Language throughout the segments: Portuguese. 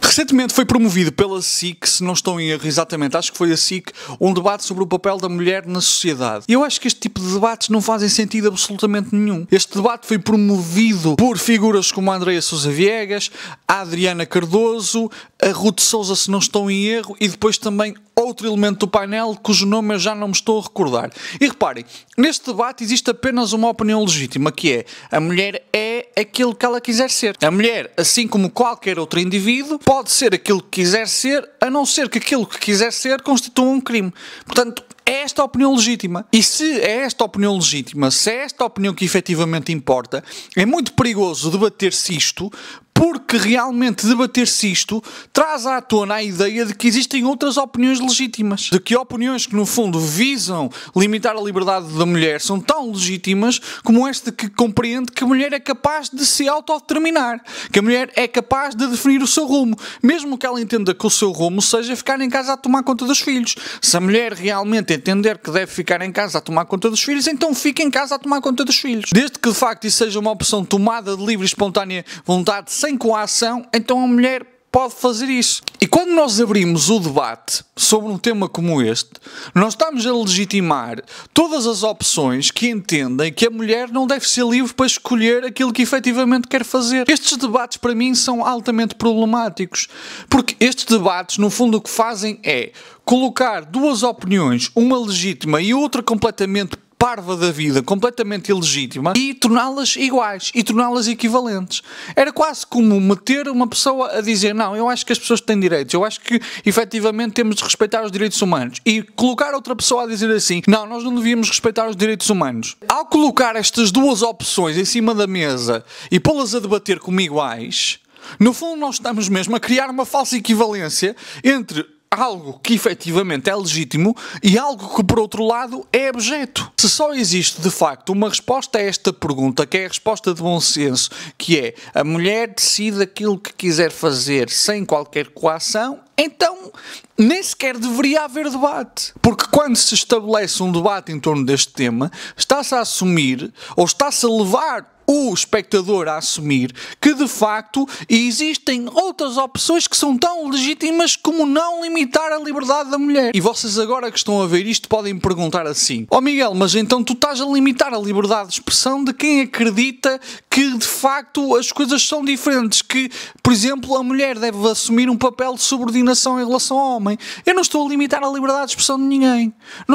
Recentemente foi promovido pela SIC, se não estou em erro exatamente, acho que foi a SIC, um debate sobre o papel da mulher na sociedade. E eu acho que este tipo de debates não fazem sentido absolutamente nenhum. Este debate foi promovido por figuras como a Andreia Sousa Viegas, a Adriana Cardoso, a Ruth Souza, se não estou em erro, e depois também outro elemento do painel cujo nome eu já não me estou a recordar. E reparem, neste debate existe apenas uma opinião legítima, que é: a mulher é aquilo que ela quiser ser. A mulher, assim como qualquer outro indivíduo, pode ser aquilo que quiser ser, a não ser que aquilo que quiser ser constitua um crime. Portanto, é esta a opinião legítima. E se é esta a opinião legítima, se é esta a opinião que efetivamente importa, é muito perigoso debater-se isto, porque realmente debater-se isto traz à tona a ideia de que existem outras opiniões legítimas. De que opiniões que no fundo visam limitar a liberdade da mulher são tão legítimas como esta que compreende que a mulher é capaz de se autodeterminar. Que a mulher é capaz de definir o seu rumo. Mesmo que ela entenda que o seu rumo seja ficar em casa a tomar conta dos filhos. Se a mulher realmente entender que deve ficar em casa a tomar conta dos filhos, então fica em casa a tomar conta dos filhos. Desde que de facto isso seja uma opção tomada de livre e espontânea vontade, sem coação, então a mulher pode fazer isso. E quando nós abrimos o debate sobre um tema como este, nós estamos a legitimar todas as opções que entendem que a mulher não deve ser livre para escolher aquilo que efetivamente quer fazer. Estes debates para mim são altamente problemáticos, porque estes debates no fundo o que fazem é colocar duas opiniões, uma legítima e outra completamente parva da vida, completamente ilegítima, e torná-las iguais, e torná-las equivalentes. Era quase como meter uma pessoa a dizer: não, eu acho que as pessoas têm direitos, eu acho que efetivamente temos de respeitar os direitos humanos, e colocar outra pessoa a dizer assim: não, nós não devíamos respeitar os direitos humanos. Ao colocar estas duas opções em cima da mesa e pô-las a debater como iguais, no fundo nós estamos mesmo a criar uma falsa equivalência entre algo que efetivamente é legítimo e algo que, por outro lado, é abjeto. Se só existe, de facto, uma resposta a esta pergunta, que é a resposta de bom senso, que é: a mulher decide aquilo que quiser fazer sem qualquer coação, então nem sequer deveria haver debate. Porque quando se estabelece um debate em torno deste tema, está-se a assumir, ou está-se a levar o espectador a assumir que de facto existem outras opções que são tão legítimas como não limitar a liberdade da mulher. E vocês agora que estão a ver isto podem perguntar assim: ó Miguel, mas então tu estás a limitar a liberdade de expressão de quem acredita que de facto as coisas são diferentes, que, por exemplo, a mulher deve assumir um papel de subordinação em relação ao homem. Eu não estou a limitar a liberdade de expressão de ninguém. Eu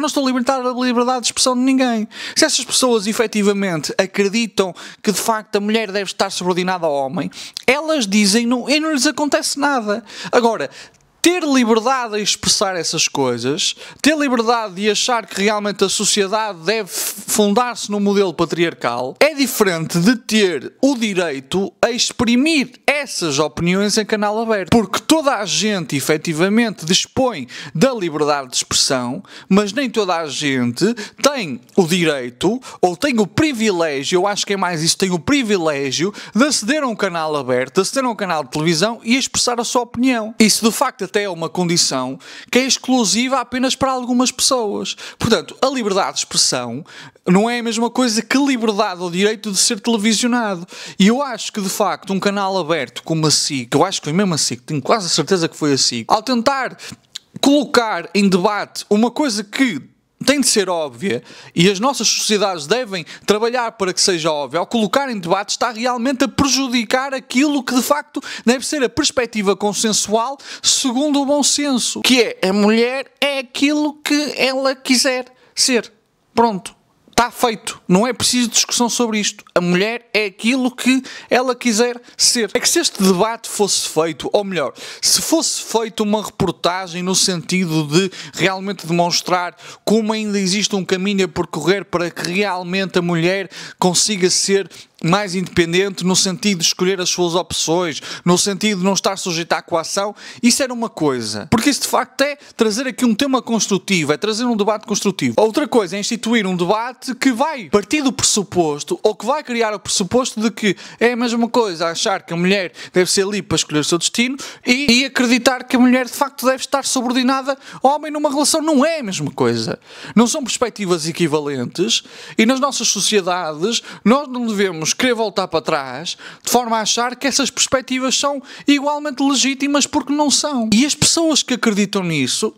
não estou a limitar a liberdade de expressão de ninguém. Se essas pessoas efetivamente acreditam que de facto a mulher deve estar subordinada ao homem, elas dizem e não lhes acontece nada. Agora, ter liberdade a expressar essas coisas, ter liberdade de achar que realmente a sociedade deve fundar-se num modelo patriarcal, é diferente de ter o direito a exprimir essas opiniões em canal aberto. Porque toda a gente, efetivamente, dispõe da liberdade de expressão, mas nem toda a gente tem o direito, ou tem o privilégio, eu acho que é mais isso, tem o privilégio de aceder a um canal aberto, de aceder a um canal de televisão e expressar a sua opinião. Isso, de facto, até é uma condição que é exclusiva apenas para algumas pessoas. Portanto, a liberdade de expressão não é a mesma coisa que liberdade ou direito de ser televisionado. E eu acho que, de facto, um canal aberto como a SIC, eu acho que foi mesmo a SIC, tenho quase a certeza que foi a SIC, ao tentar colocar em debate uma coisa que tem de ser óbvia e as nossas sociedades devem trabalhar para que seja óbvia, ao colocar em debate está realmente a prejudicar aquilo que de facto deve ser a perspectiva consensual segundo o bom senso, que é: a mulher é aquilo que ela quiser ser. Pronto. Está feito. Não é preciso discussão sobre isto. A mulher é aquilo que ela quiser ser. É que se este debate fosse feito, ou melhor, se fosse feita uma reportagem no sentido de realmente demonstrar como ainda existe um caminho a percorrer para que realmente a mulher consiga ser mais independente no sentido de escolher as suas opções, no sentido de não estar sujeita à coação, isso era uma coisa. Porque isso de facto é trazer aqui um tema construtivo, é trazer um debate construtivo. Outra coisa é instituir um debate que vai partir do pressuposto, ou que vai criar o pressuposto de que é a mesma coisa achar que a mulher deve ser livre para escolher o seu destino e acreditar que a mulher de facto deve estar subordinada ao homem numa relação. Não é a mesma coisa. Não são perspectivas equivalentes e nas nossas sociedades nós não devemos podemos querer voltar para trás de forma a achar que essas perspectivas são igualmente legítimas porque não são. E as pessoas que acreditam nisso,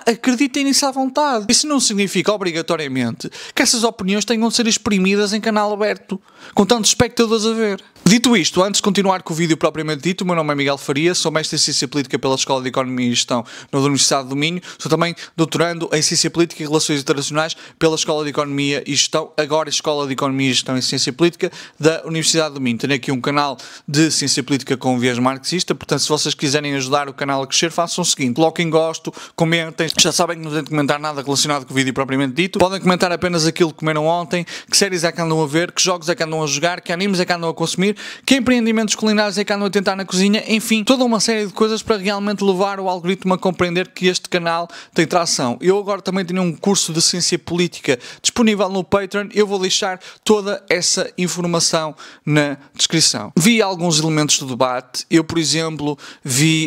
acreditem nisso à vontade. Isso não significa obrigatoriamente que essas opiniões tenham de ser exprimidas em canal aberto, com tantos espectadores a ver. Dito isto, antes de continuar com o vídeo propriamente dito, o meu nome é Miguel Faria, sou mestre em Ciência Política pela Escola de Economia e Gestão na Universidade do Minho, sou também doutorando em Ciência Política e Relações Internacionais pela Escola de Economia e Gestão, agora Escola de Economia e Gestão em Ciência Política da Universidade do Minho. Tenho aqui um canal de Ciência Política com viés marxista, portanto, se vocês quiserem ajudar o canal a crescer, façam o seguinte: coloquem gosto, comentem, já sabem que não têm de comentar nada relacionado com o vídeo propriamente dito, podem comentar apenas aquilo que comeram ontem, que séries é que andam a ver, que jogos é que andam a jogar, que animes é que andam a consumir, que empreendimentos culinários é que andam a tentar na cozinha, enfim, toda uma série de coisas para realmente levar o algoritmo a compreender que este canal tem tração. Eu agora também tenho um curso de Ciência Política disponível no Patreon, eu vou deixar toda essa informação na descrição. Vi alguns elementos do debate, eu, por exemplo,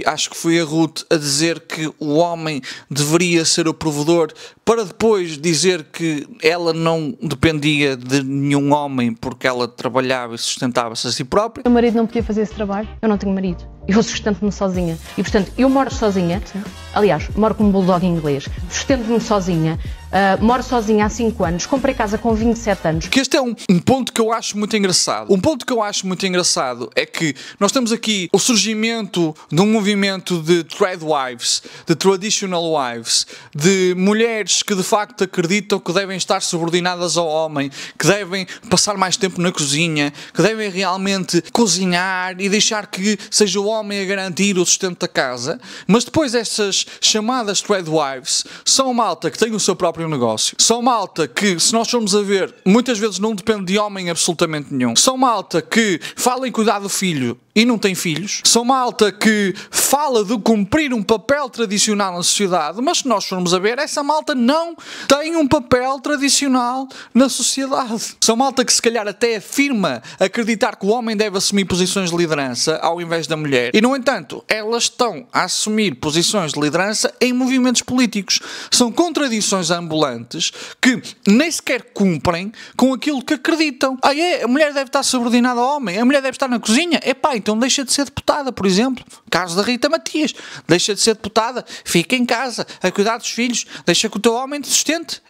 acho que foi a Ruth a dizer que o homem deveria ser o provedor, para depois dizer que ela não dependia de nenhum homem porque ela trabalhava e sustentava-se a si própria. O meu marido não podia fazer esse trabalho, eu não tenho marido. Eu sustento-me sozinha. E, portanto, eu moro sozinha. Aliás, moro com um bulldog inglês. Sustento-me sozinha. Moro sozinha há 5 anos. Comprei casa com 27 anos. Que este é um ponto que eu acho muito engraçado. Um ponto que eu acho muito engraçado é que nós temos aqui o surgimento de um movimento de tradwives, de traditional wives, de mulheres que de facto acreditam que devem estar subordinadas ao homem, que devem passar mais tempo na cozinha, que devem realmente cozinhar e deixar que seja o homem a garantir o sustento da casa. Mas depois essas chamadas tradwives são malta que tem o seu próprio negócio. São malta que, se nós formos a ver, muitas vezes não depende de homem absolutamente nenhum. São malta que fala em cuidar do filho e não tem filhos. São malta que fala de cumprir um papel tradicional na sociedade, mas se nós formos a ver, essa malta não tem um papel tradicional na sociedade. São malta que se calhar até afirma acreditar que o homem deve assumir posições de liderança ao invés da mulher. E, no entanto, elas estão a assumir posições de liderança em movimentos políticos. São contradições ambulantes que nem sequer cumprem com aquilo que acreditam. A mulher deve estar subordinada ao homem, a mulher deve estar na cozinha. Então deixa de ser deputada, por exemplo. Caso da Rita Matias. Deixa de ser deputada, fica em casa a cuidar dos filhos, deixa que o teu homem te sustente.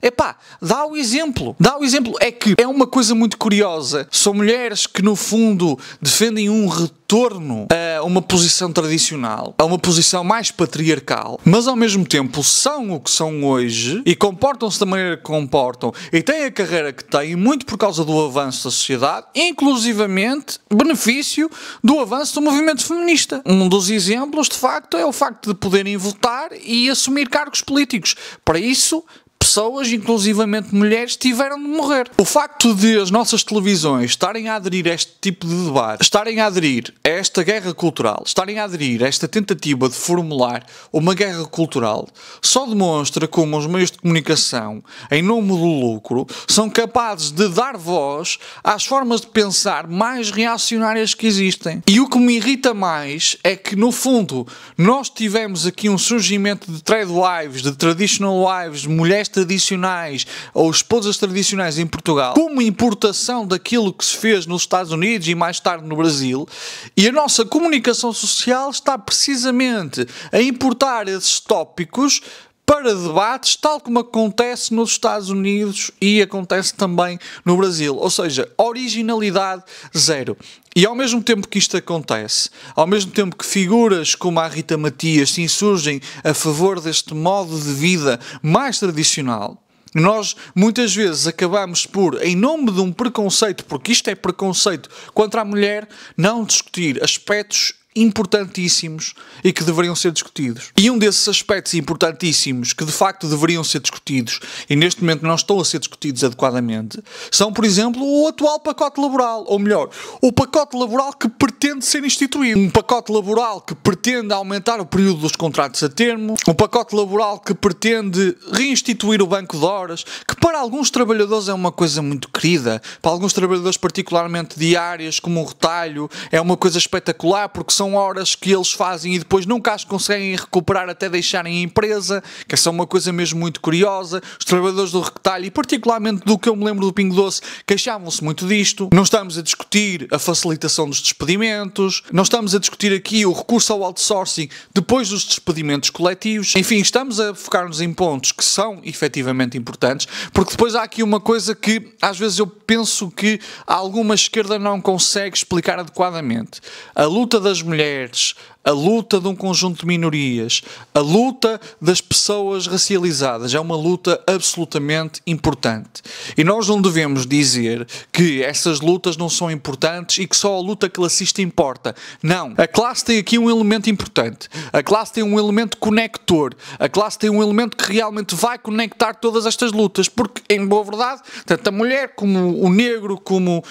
Dá o exemplo. Dá o exemplo. É que é uma coisa muito curiosa. São mulheres que, no fundo, defendem um retorno a uma posição tradicional, a uma posição mais patriarcal, mas ao mesmo tempo são o que são hoje e comportam-se da maneira que comportam e têm a carreira que têm muito por causa do avanço da sociedade, inclusivamente benefício do avanço do movimento feminista. Um dos exemplos, de facto, é o facto de poderem votar e assumir cargos políticos. Para isso, pessoas, inclusivamente mulheres, tiveram de morrer. O facto de as nossas televisões estarem a aderir a este tipo de debate, estarem a aderir a esta guerra cultural, estarem a aderir a esta tentativa de formular uma guerra cultural, só demonstra como os meios de comunicação, em nome do lucro, são capazes de dar voz às formas de pensar mais reacionárias que existem. E o que me irrita mais é que, no fundo, nós tivemos aqui um surgimento de tradwives, de traditional wives, de mulheres tradicionais ou esposas tradicionais em Portugal, como importação daquilo que se fez nos Estados Unidos e mais tarde no Brasil, e a nossa comunicação social está precisamente a importar esses tópicos para debates, tal como acontece nos Estados Unidos e acontece também no Brasil. Ou seja, originalidade zero. E ao mesmo tempo que isto acontece, ao mesmo tempo que figuras como a Rita Matias se insurgem a favor deste modo de vida mais tradicional, nós muitas vezes acabamos por, em nome de um preconceito, porque isto é preconceito contra a mulher, não discutir aspectos importantíssimos e que deveriam ser discutidos. E um desses aspectos importantíssimos que de facto deveriam ser discutidos e neste momento não estão a ser discutidos adequadamente são, por exemplo, o atual pacote laboral, ou melhor, o pacote laboral que pretende ser instituído. Um pacote laboral que pretende aumentar o período dos contratos a termo, um pacote laboral que pretende reinstituir o banco de horas, que para alguns trabalhadores é uma coisa muito querida, para alguns trabalhadores particularmente de áreas como o retalho, é uma coisa espetacular porque são são horas que eles fazem e depois nunca as conseguem recuperar até deixarem a empresa, que essa é uma coisa mesmo muito curiosa. Os trabalhadores do retalho, e particularmente do que eu me lembro do Pingo Doce, queixavam-se muito disto. Não estamos a discutir a facilitação dos despedimentos, não estamos a discutir aqui o recurso ao outsourcing depois dos despedimentos coletivos. Enfim, estamos a focar-nos em pontos que são efetivamente importantes, porque depois há aqui uma coisa que às vezes eu penso que alguma esquerda não consegue explicar adequadamente. A luta das mulheres, a luta de um conjunto de minorias, a luta das pessoas racializadas é uma luta absolutamente importante. E nós não devemos dizer que essas lutas não são importantes e que só a luta classista importa. Não. A classe tem aqui um elemento importante. A classe tem um elemento conector. A classe tem um elemento que realmente vai conectar todas estas lutas. Porque, em boa verdade, tanto a mulher como o negro, como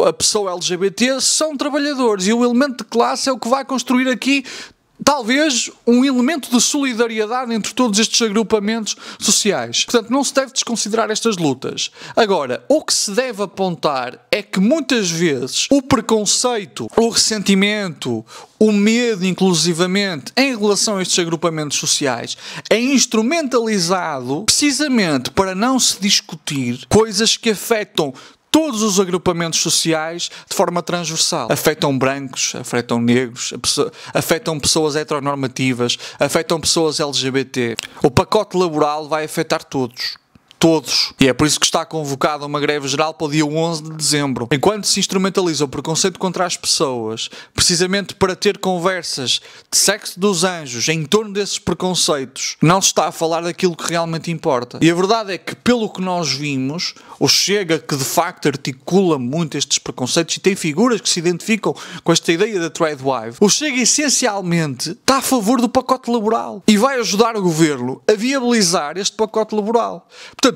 a pessoa LGBT são trabalhadores. E o elemento de classe é o que vai construir aqui talvez um elemento de solidariedade entre todos estes agrupamentos sociais. Portanto, não se deve desconsiderar estas lutas. Agora, o que se deve apontar é que muitas vezes o preconceito, o ressentimento, o medo, inclusivamente, em relação a estes agrupamentos sociais, é instrumentalizado precisamente para não se discutir coisas que afetam todos os agrupamentos sociais de forma transversal. Afetam brancos, afetam negros, afetam pessoas heteronormativas, afetam pessoas LGBT. O pacote laboral vai afetar todos. Todos. E é por isso que está convocada uma greve geral para o dia 11 de dezembro. Enquanto se instrumentaliza o preconceito contra as pessoas, precisamente para ter conversas de sexo dos anjos em torno desses preconceitos, não se está a falar daquilo que realmente importa. E a verdade é que, pelo que nós vimos, o Chega, que de facto articula muito estes preconceitos e tem figuras que se identificam com esta ideia da Tradwife, o Chega essencialmente está a favor do pacote laboral e vai ajudar o governo a viabilizar este pacote laboral. Portanto,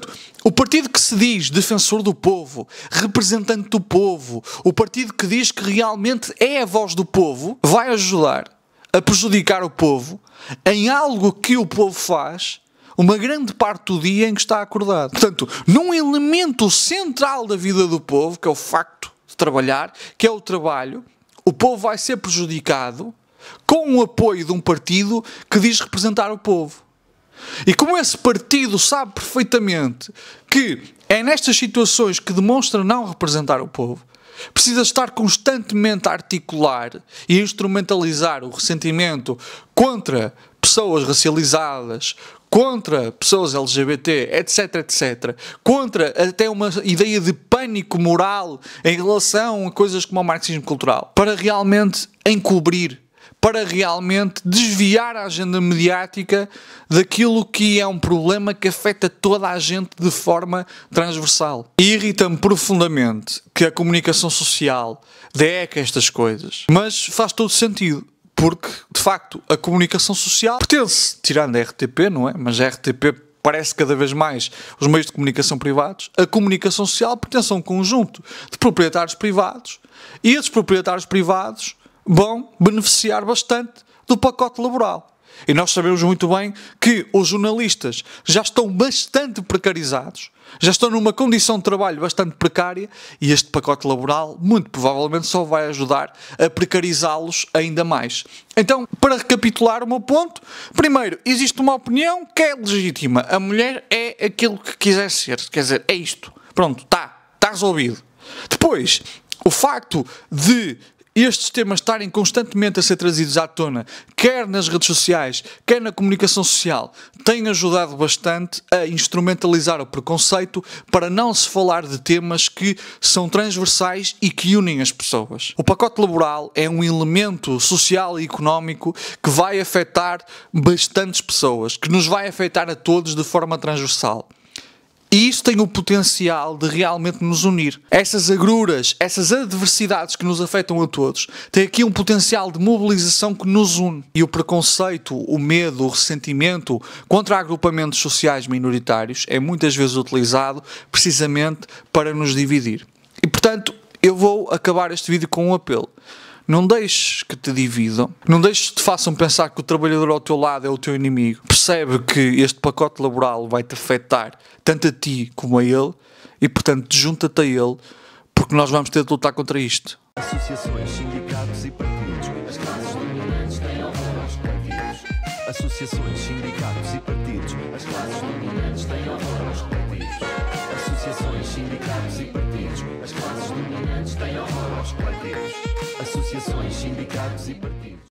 o partido que se diz defensor do povo, representante do povo, o partido que diz que realmente é a voz do povo, vai ajudar a prejudicar o povo em algo que o povo faz uma grande parte do dia em que está acordado. Portanto, num elemento central da vida do povo, que é o facto de trabalhar, que é o trabalho, o povo vai ser prejudicado com o apoio de um partido que diz representar o povo. E como esse partido sabe perfeitamente que é nestas situações que demonstra não representar o povo, precisa estar constantemente a articular e instrumentalizar o ressentimento contra pessoas racializadas, contra pessoas LGBT, etc, etc, contra até uma ideia de pânico moral em relação a coisas como o marxismo cultural, para realmente encobrir, para realmente desviar a agenda mediática daquilo que é um problema que afeta toda a gente de forma transversal. E irrita-me profundamente que a comunicação social deca estas coisas, mas faz todo sentido, porque, de facto, a comunicação social pertence, tirando a RTP, não é? Mas a RTP parece cada vez mais os meios de comunicação privados. A comunicação social pertence a um conjunto de proprietários privados e esses proprietários privados vão beneficiar bastante do pacote laboral. E nós sabemos muito bem que os jornalistas já estão bastante precarizados, já estão numa condição de trabalho bastante precária e este pacote laboral muito provavelmente só vai ajudar a precarizá-los ainda mais. Então, para recapitular o meu ponto, primeiro, existe uma opinião que é legítima. A mulher é aquilo que quiser ser, quer dizer, é isto. Pronto, está resolvido. Depois, o facto de estes temas estarem constantemente a ser trazidos à tona, quer nas redes sociais, quer na comunicação social, tem ajudado bastante a instrumentalizar o preconceito para não se falar de temas que são transversais e que unem as pessoas. O pacote laboral é um elemento social e económico que vai afetar bastantes pessoas, que nos vai afetar a todos de forma transversal. E isso tem o potencial de realmente nos unir. Essas agruras, essas adversidades que nos afetam a todos, têm aqui um potencial de mobilização que nos une. E o preconceito, o medo, o ressentimento contra agrupamentos sociais minoritários é muitas vezes utilizado precisamente para nos dividir. E portanto, eu vou acabar este vídeo com um apelo. Não deixes que te dividam, não deixes que te façam pensar que o trabalhador ao teu lado é o teu inimigo. Percebe que este pacote laboral vai-te afetar tanto a ti como a ele e, portanto, junta-te a ele, porque nós vamos ter de lutar contra isto. Associações, sindicatos e partidos. Associações, sindicatos e partidos. As classes dominantes têm horror aos coletivos. Associações, sindicatos e partidos. As classes dominantes têm horror aos coletivos. Associações, sindicatos e partidos.